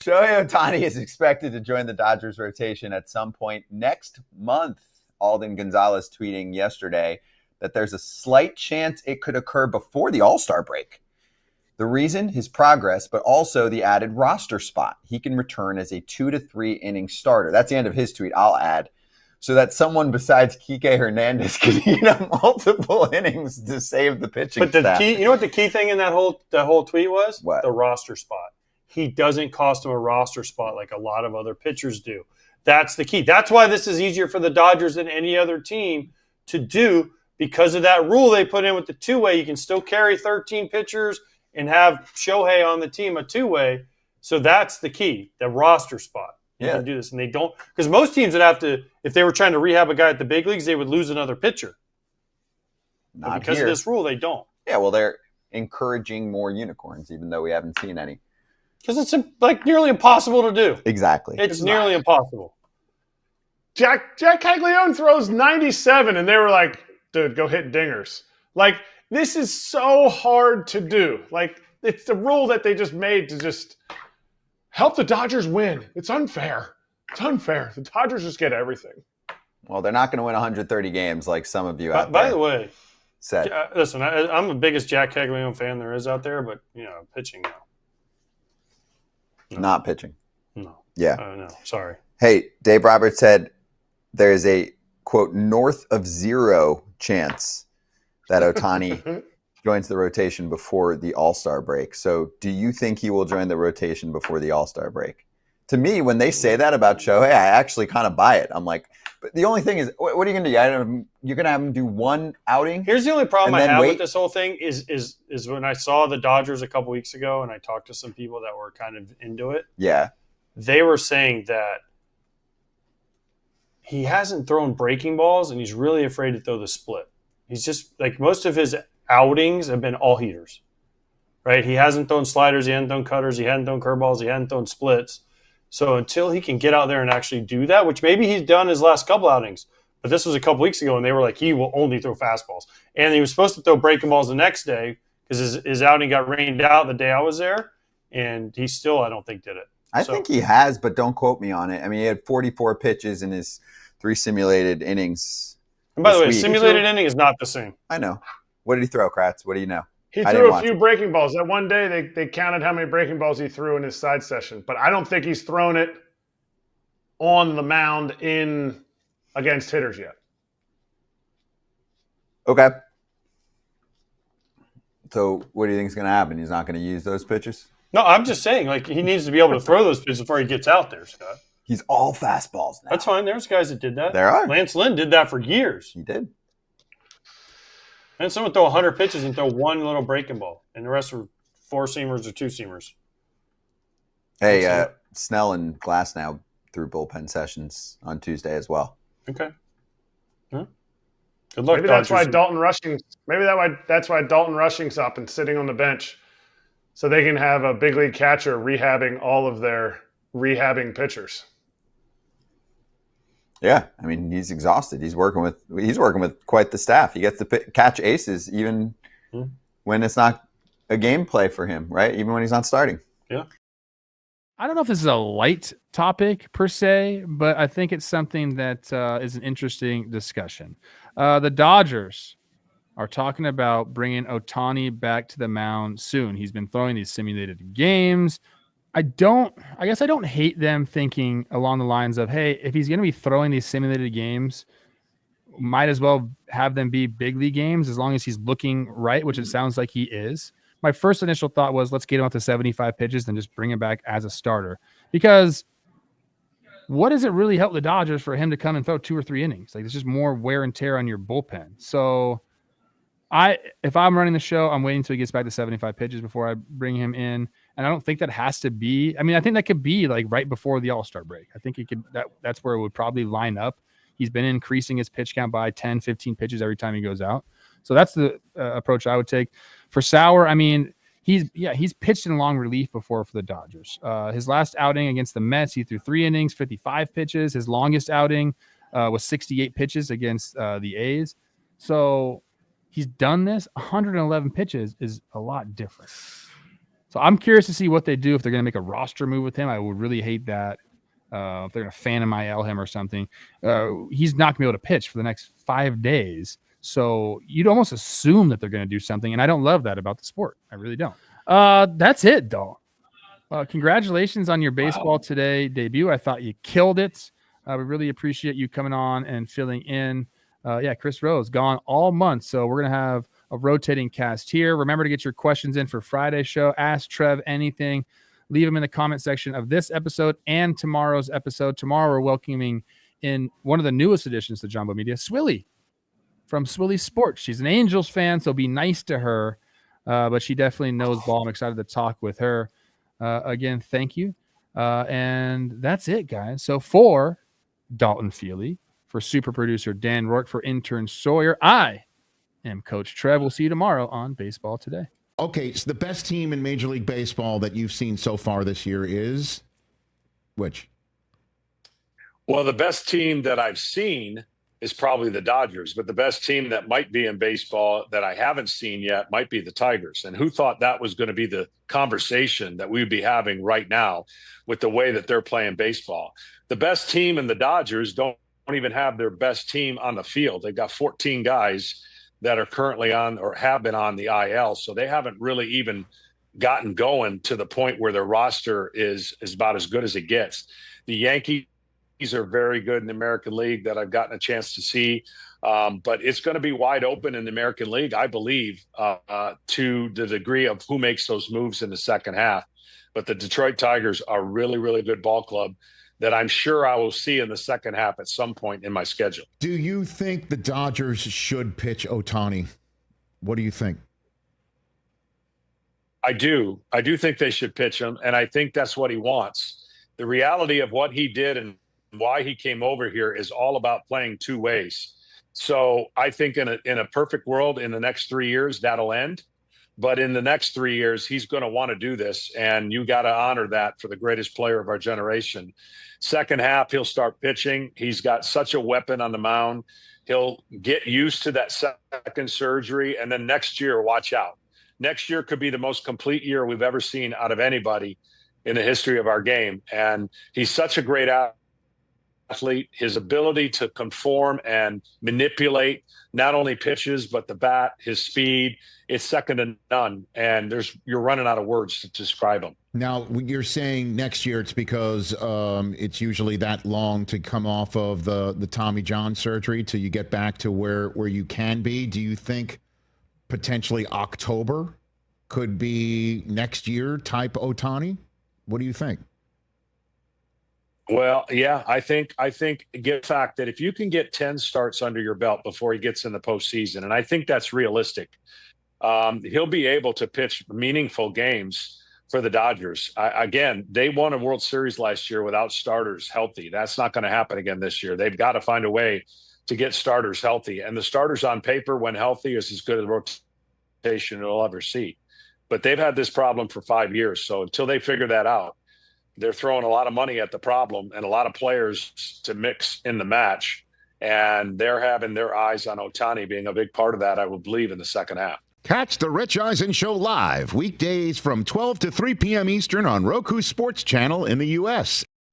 Shohei Ohtani is expected to join the Dodgers rotation at some point next month. Alden Gonzalez tweeting yesterday that there's a slight chance it could occur before the All-Star break. The reason, his progress, but also the added roster spot. He can return as a 2 to 3 inning starter. That's the end of his tweet, I'll add. So that someone besides Kike Hernandez can eat up multiple innings to save the pitching staff. Key, you know what the key thing in that whole tweet was? What? The roster spot. He doesn't cost him a roster spot like a lot of other pitchers do. That's the key. That's why this is easier for the Dodgers than any other team to do, because of that rule they put in with the two-way. You can still carry 13 pitchers and have Shohei on the team, a two-way. So that's the key, the roster spot. You can do this. And they don't – because most teams would have to – if they were trying to rehab a guy at the big leagues, they would lose another pitcher. But because of this rule, they don't. Yeah, well, they're encouraging more unicorns, even though we haven't seen any. Because it's like nearly impossible to do. Exactly. It's nearly impossible. Jack Caglione throws 97, and they were like, dude, go hit dingers. Like, this is so hard to do. Like, it's the rule that they just made to just help the Dodgers win. It's unfair. It's unfair. The Dodgers just get everything. Well, they're not going to win 130 games like some of you out there. By the way, said. Listen, I'm the biggest Jack Caglione fan there is out there, but, pitching now. No. Not pitching. No. Yeah. No, sorry. Hey, Dave Roberts said there is a, quote, north of 0 chance that Ohtani joins the rotation before the All-Star break. So do you think he will join the rotation before the All-Star break? To me, when they say that about Shohei, I actually kind of buy it. I'm like, but the only thing is, what are you going to do? You're going to have him do one outing? Here's the only problem I have with this whole thing is when I saw the Dodgers a couple weeks ago and I talked to some people that were kind of into it. Yeah. They were saying that he hasn't thrown breaking balls and he's really afraid to throw the split. He's just like most of his outings have been all heaters, right? He hasn't thrown sliders. He hasn't thrown cutters. He hadn't thrown curveballs. He hadn't thrown splits. So until he can get out there and actually do that, which maybe he's done his last couple outings, but this was a couple weeks ago and they were like, he will only throw fastballs. And he was supposed to throw breaking balls the next day because his outing got rained out the day I was there. And he still, I don't think, did it. I think he has, but don't quote me on it. I mean, he had 44 pitches in his 3 simulated innings. And by the way, simulated inning is not the same. I know. What did he throw, Kratz? What do you know? He threw a few breaking balls. That one day, they counted how many breaking balls he threw in his side session. But I don't think he's thrown it on the mound against hitters yet. Okay. So what do you think is going to happen? He's not going to use those pitches? No, I'm just saying, like, he needs to be able to throw those pitches before he gets out there, Scott. He's all fastballs now. That's fine. There's guys that did that. There are. Lance Lynn did that for years. He did. And someone throw 100 pitches and throw one little breaking ball, and the rest were 4-seamers or 2-seamers. Hey, Snell and Glasnow threw bullpen sessions on Tuesday as well. Okay. Good luck. Maybe that's why Dalton Rushing. That's why Dalton Rushing's up and sitting on the bench, so they can have a big league catcher rehabbing all of their rehabbing pitchers. Yeah, I mean, he's exhausted. He's working with quite the staff. He gets to catch aces even when it's not a game play for him, right? Even when he's not starting. Yeah. I don't know if this is a light topic per se, but I think it's something that is an interesting discussion. The Dodgers are talking about bringing Ohtani back to the mound soon. He's been throwing these simulated games. I guess I don't hate them thinking along the lines of, hey, if he's going to be throwing these simulated games, might as well have them be big league games as long as he's looking right, which it sounds like he is. My first initial thought was, let's get him up to 75 pitches and just bring him back as a starter. Because what does it really help the Dodgers for him to come and throw 2 or 3 innings? Like, it's just more wear and tear on your bullpen. So if I'm running the show, I'm waiting until he gets back to 75 pitches before I bring him in. And I don't think that has to be, I mean, I think that could be like right before the All-Star break. I think that's where it would probably line up. He's been increasing his pitch count by 10, 15 pitches every time he goes out. So that's the approach I would take. For Sauer, I mean, he's pitched in long relief before for the Dodgers. His last outing against the Mets, he threw 3 innings, 55 pitches. His longest outing was 68 pitches against the A's. So he's done this. 111 pitches is a lot different. So I'm curious to see what they do if they're going to make a roster move with him. I would really hate that. If they're going to Phantom IL him or something, he's not going to be able to pitch for the next 5 days. So you'd almost assume that they're going to do something. And I don't love that about the sport. I really don't. That's it, though. Congratulations on your baseball today debut. I thought you killed it. We really appreciate you coming on and filling in. Chris Rose gone all month. So we're going to have a rotating cast here. Remember to get your questions in for Friday's show. Ask Trev anything. Leave them in the comment section of this episode and tomorrow's episode. Tomorrow we're welcoming in one of the newest additions to Jumbo Media, Swilly from Swilly Sports. She's an Angels fan, so be nice to her. But she definitely knows ball. I'm excited to talk with her. Again, thank you. And that's it, guys. So for Dalton Feely, for super producer Dan Rourke, for intern Sawyer, I am Coach Trev. We'll see you tomorrow on Baseball Today. Okay, so the best team in Major League Baseball that you've seen so far this year is which? Well, the best team that I've seen is probably the Dodgers, but the best team that might be in baseball that I haven't seen yet might be the Tigers. And who thought that was going to be the conversation that we would be having right now with the way that they're playing baseball? The best team in the Dodgers don't even have their best team on the field. They've got 14 guys that are currently on or have been on the IL. So they haven't really even gotten going to the point where their roster is about as good as it gets. The Yankees are very good in the American League that I've gotten a chance to see. But it's going to be wide open in the American League, I believe, to the degree of who makes those moves in the second half. But the Detroit Tigers are really, really good ball club that I'm sure I will see in the second half at some point in my schedule. Do you think the Dodgers should pitch Ohtani? What do you think? I do. I do think they should pitch him, and I think that's what he wants. The reality of what he did and why he came over here is all about playing two ways. So I think in a perfect world, in the next 3 years, that'll end. But in the next 3 years, he's going to want to do this, and you got to honor that for the greatest player of our generation. Second half, he'll start pitching. He's got such a weapon on the mound. He'll get used to that second surgery, and then next year, watch out. Next year could be the most complete year we've ever seen out of anybody in the history of our game. And he's such a great athlete. His ability to conform and manipulate not only pitches, but the bat, his speed, it's second to none. And you're running out of words to describe him. Now, you're saying next year it's because it's usually that long to come off of the Tommy John surgery till you get back to where you can be. Do you think potentially October could be next year type Ohtani? What do you think? Well, yeah, I think the fact that if you can get 10 starts under your belt before he gets in the postseason, and I think that's realistic, he'll be able to pitch meaningful games for the Dodgers. Again, they won a World Series last year without starters healthy. That's not going to happen again this year. They've got to find a way to get starters healthy. And the starters on paper, when healthy, is as good a rotation you'll ever see. But they've had this problem for 5 years. So until they figure that out, they're throwing a lot of money at the problem and a lot of players to mix in the match. And they're having their eyes on Ohtani being a big part of that, I would believe, in the second half. Catch the Rich Eisen Show live weekdays from 12 to 3 p.m. Eastern on Roku Sports Channel in the U.S.